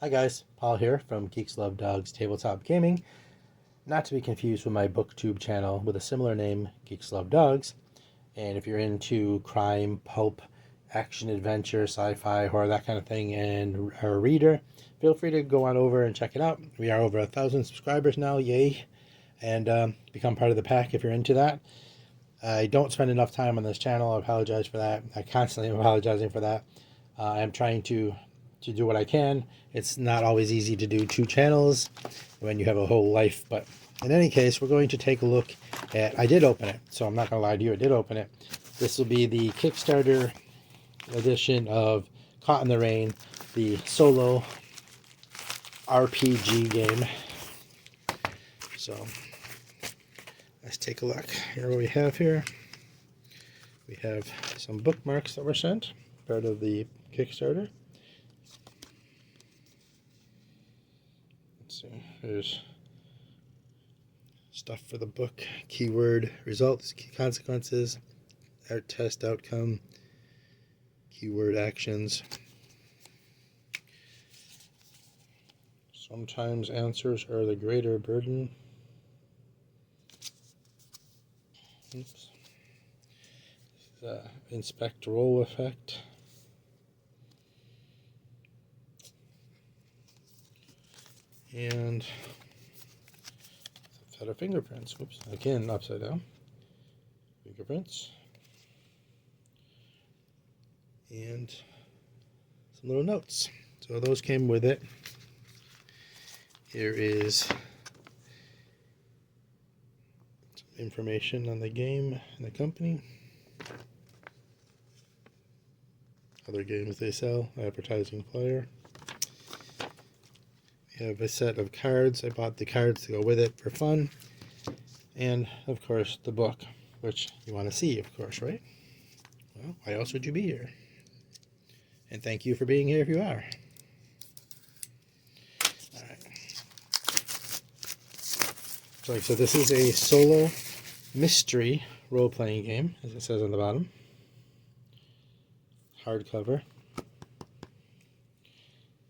Hi guys, Paul here from GeeksLoveDogs Tabletop Gaming, not to be confused with my booktube channel with a similar name, GeeksLoveDogs. And if you're into crime, pulp, action, adventure, sci-fi, horror, that kind of thing, and are a reader, feel free to go on over and check it out. We are over 1,000 subscribers now, yay! And become part of the pack if you're into that. I don't spend enough time on this channel. I apologize for that. I constantly am apologizing for that. I'm trying to do what I can. It's not always easy to do two channels when you have a whole life, but in any case, we're going to take a look at, I did open it, so I'm not going to lie to you, I did open it. This will be the Kickstarter edition of Caught in the Rain, the solo RPG game. So let's take a look. Here what we have here. We have some bookmarks that were sent, part of the Kickstarter. Let's see, there's stuff for the book, keyword, results, key consequences, art test outcome, keyword actions. Sometimes answers are the greater burden. Oops. Inspect roll effect. And set of fingerprints. Oops, again upside down. Fingerprints. And some little notes. So those came with it. Here is some information on the game and the company. Other games they sell, advertising flyer. We have a set of cards. I bought the cards to go with it for fun. And, of course, the book, which you want to see, of course, right? Well, why else would you be here? And thank you for being here if you are. Alright. So, like I said, this is a solo mystery role-playing game, as it says on the bottom. Hardcover.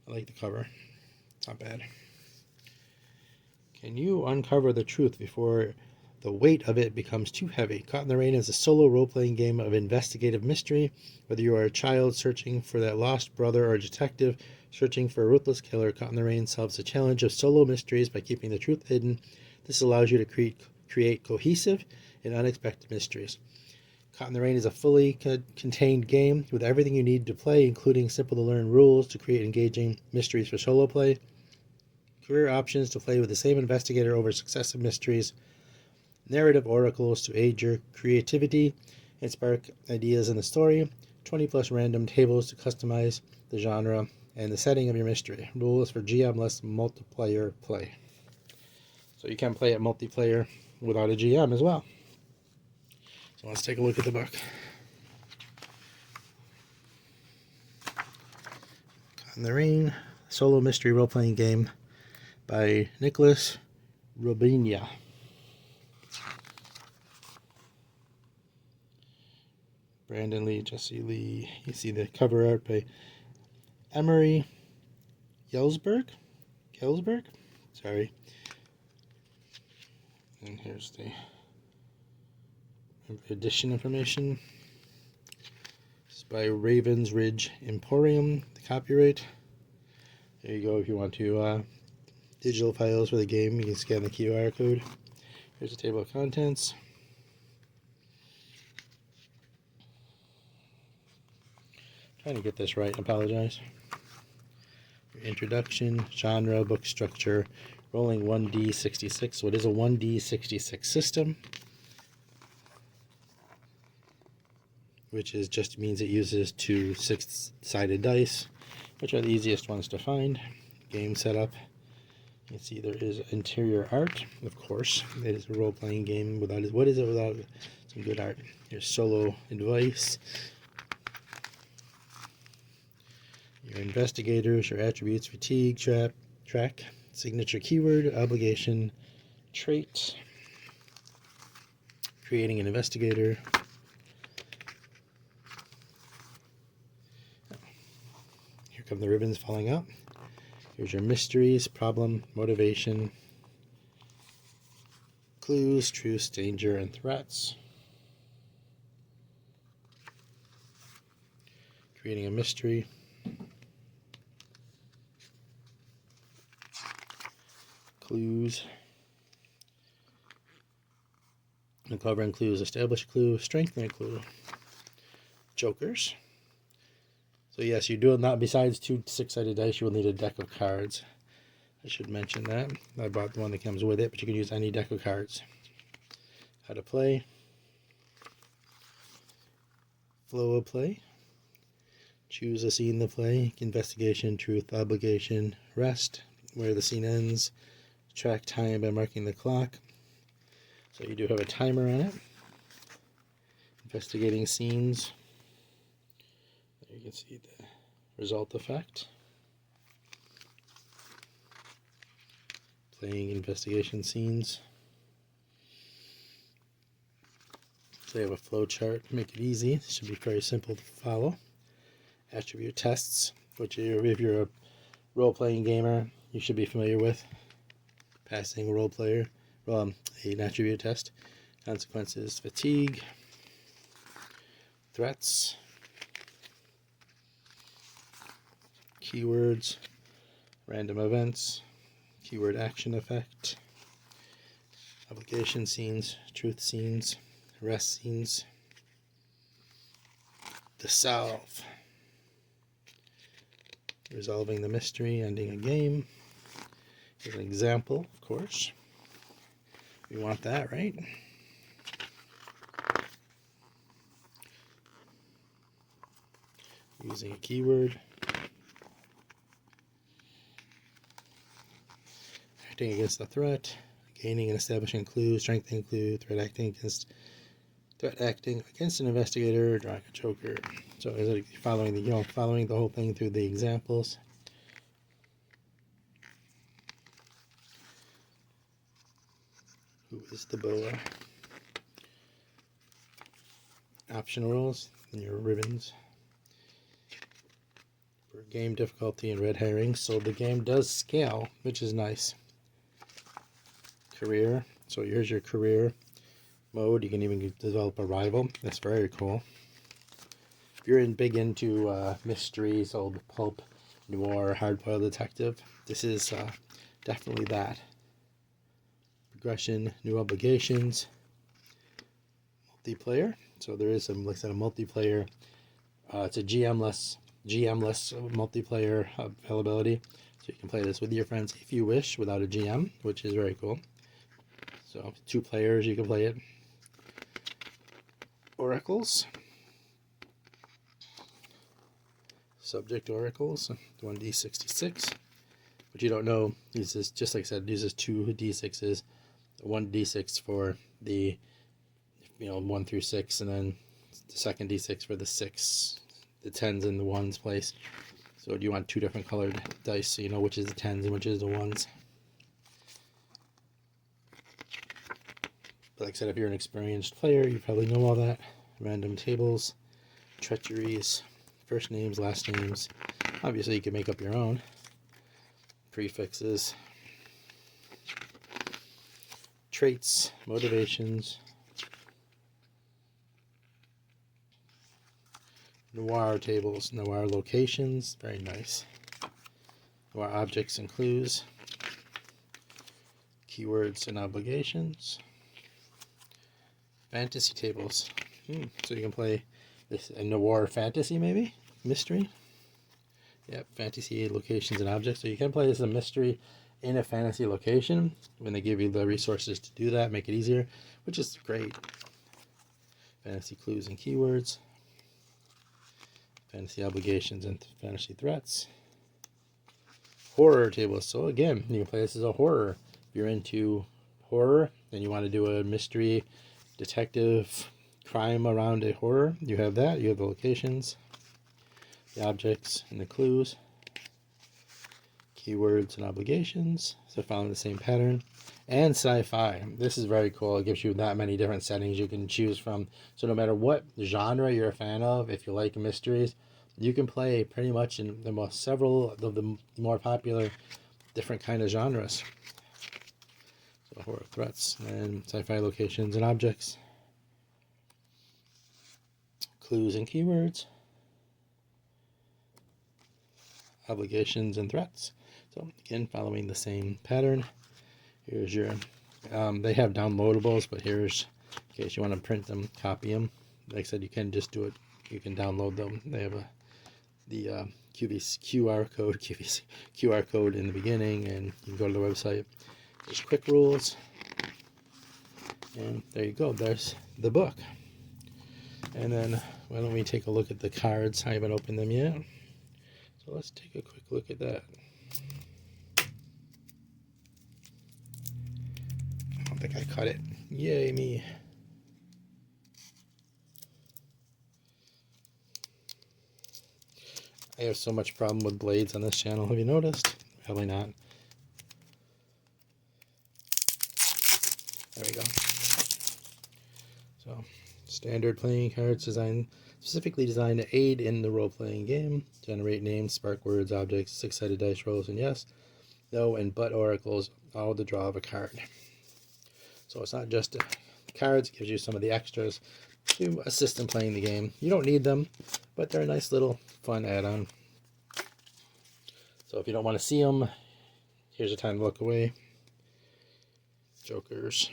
I like the cover. It's not bad. Can you uncover the truth before the weight of it becomes too heavy? Caught in the Rain is a solo role-playing game of investigative mystery. Whether you are a child searching for that lost brother or a detective searching for a ruthless killer, Caught in the Rain solves the challenge of solo mysteries by keeping the truth hidden. This allows you to create cohesive and unexpected mysteries. Caught in the Rain is a fully contained game with everything you need to play, including simple-to-learn rules to create engaging mysteries for solo play, career options to play with the same investigator over successive mysteries, narrative oracles to aid your creativity and spark ideas in the story, 20+ random tables to customize the genre and the setting of your mystery. Rules for GM-less multiplayer play. So you can play it multiplayer without a GM as well. So let's take a look at the book. Caught in the Rain, solo mystery role-playing game by Nicholas Robinia. Brandon Lee, Jesse Lee. You see the cover art by Emery Gelsberg. Sorry. And here's the edition information. It's by Ravens Ridge Emporium, the copyright. There you go if you want to digital files for the game. You can scan the QR code. Here's the table of contents. Trying to get this right, I apologize. Your introduction, genre, book structure, rolling 1d66. So it is a 1d66 system, which is just means it uses two 6-sided dice, which are the easiest ones to find. Game setup. You can see there is interior art, of course. It is a role-playing game without it. What is it without some good art? Here's solo advice. Your investigators, your attributes, fatigue, track, signature keyword, obligation, trait, creating an investigator. Here come the ribbons falling out. Here's your mysteries, problem, motivation, clues, truths, danger, and threats. Creating a mystery. Clues. Uncovering clues, establish a clue, strengthen a clue. Jokers. So yes, you do not, besides 2 6-sided dice, you will need a deck of cards. I should mention that. I bought the one that comes with it, but you can use any deck of cards. How to play. Flow of play. Choose a scene to play. Investigation, truth, obligation, rest, where the scene ends. Track time by marking the clock. So you do have a timer on it. Investigating scenes. There you can see the result effect. Playing investigation scenes. So you have a flow chart. Make it easy. It should be very simple to follow. Attribute tests, which if you're a role-playing gamer, you should be familiar with. Passing a role player, an attribute test. Consequences, fatigue, threats, keywords, random events, keyword action effect, obligation scenes, truth scenes, rest scenes, the solve, resolving the mystery, ending a game. Here's an example, of course. We want that, right? Using a keyword. Acting against the threat. Gaining and establishing clues. Strengthening clue. Threat acting against an investigator. Drawing a joker. So is it following the whole thing through the examples. Who is the boa? Optional rules and your ribbons. For game difficulty and red herrings. So the game does scale, which is nice. Career. So here's your career mode. You can even develop a rival. That's very cool. If you're big into mysteries, old pulp, noir, hard-boiled detective, this is definitely that. Progression, new obligations, multiplayer. So there is some, like I said, a multiplayer. It's a GM-less multiplayer availability. So you can play this with your friends if you wish, without a GM, which is very cool. So 2 players, you can play it. Oracles. Subject oracles, 1d66. What you don't know uses, just like I said, uses 2 d6s. 1d6 for the 1 through 6, and then the second d6 for the 6, the 10s in the 1s place. So do you want 2 different colored dice so you know which is the 10s and which is the 1s. But like I said, if you're an experienced player, you probably know all that. Random tables, treacheries, first names, last names. Obviously you can make up your own. Prefixes, traits, motivations, noir tables, noir locations, very nice. Noir objects and clues, keywords and obligations, fantasy tables. So you can play this a noir fantasy, maybe mystery. Yep, fantasy locations and objects. So you can play this as a mystery in a fantasy location when they give you the resources to do that, make it easier, which is great. Fantasy clues and keywords, fantasy obligations and fantasy threats. Horror tables. So again, you can play this as a horror. If you're into horror and you want to do a mystery, detective, crime around a horror, you have that. You have the locations, the objects and the clues, keywords and obligations, so following the same pattern. And sci-fi. This is very cool. It gives you that many different settings you can choose from. So no matter what genre you're a fan of, if you like mysteries, you can play pretty much in several of the more popular different kind of genres. So horror, threats, and sci-fi locations and objects, clues and keywords, obligations and threats. So again, following the same pattern. Here's your, they have downloadables, but here's, in case you want to print them, copy them. Like I said, you can just do it. You can download them. They have the QR code in the beginning, and you can go to the website. There's quick rules, and there you go. There's the book. And then why don't we take a look at the cards? I haven't opened them yet, so let's take a quick look at that. I don't think I cut it. Yay me. I have so much problem with blades on this channel. Have you noticed? Probably not. There we go. So, standard playing cards specifically designed to aid in the role-playing game. Generate names, spark words, objects, 6-sided dice rolls, and yes, no, and but oracles, all the draw of a card. So it's not just the cards, it gives you some of the extras to assist in playing the game. You don't need them, but they're a nice little fun add-on. So if you don't want to see them, here's a time to look away. Jokers.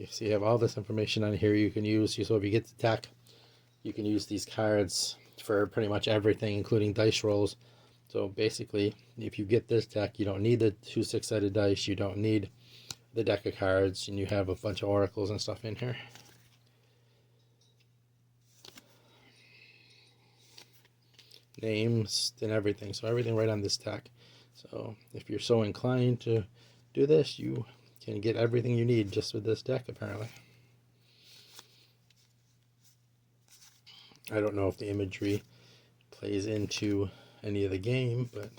So you have all this information on here you can use. So if you get the deck, you can use these cards for pretty much everything, including dice rolls. So basically, if you get this deck, you don't need the 2 6-sided dice, you don't need the deck of cards, and you have a bunch of oracles and stuff in here. Names and everything, so everything right on this deck. So if you're so inclined to do this, you can get everything you need just with this deck, apparently. I don't know if the imagery plays into any of the game, but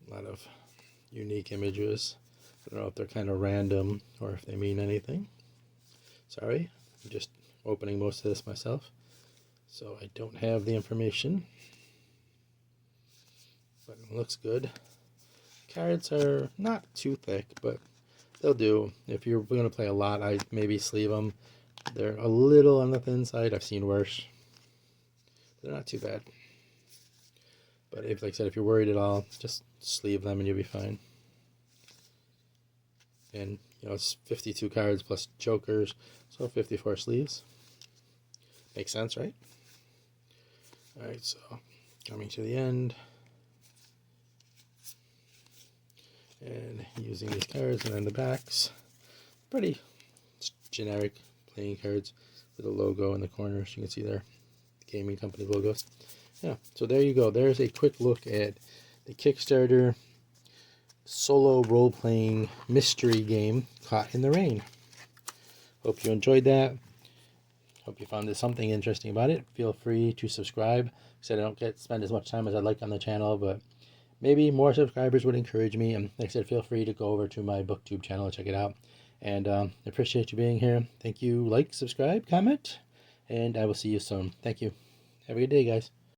a lot of unique images. I don't know if they're kind of random or if they mean anything. Sorry, I'm just opening most of this myself, so I don't have the information, but it looks good. Cards are not too thick, but they'll do. If you're going to play a lot, I'd maybe sleeve them. They're a little on the thin side. I've seen worse. They're not too bad. But if, like I said, if you're worried at all, just sleeve them and you'll be fine. And, you know, it's 52 cards plus jokers, so 54 sleeves. Makes sense, right? Alright, so coming to the end. And using these cards, and then the backs. Pretty generic playing cards with a logo in the corner, so you can see their gaming company logos. Yeah, so there you go. There's a quick look at the Kickstarter solo role-playing mystery game, Caught in the Rain. Hope you enjoyed that. Hope you found something interesting about it. Feel free to subscribe. Like I said, I don't spend as much time as I'd like on the channel, but maybe more subscribers would encourage me. And like I said, feel free to go over to my BookTube channel and check it out. And I appreciate you being here. Thank you. Like, subscribe, comment, and I will see you soon. Thank you. Have a good day, guys.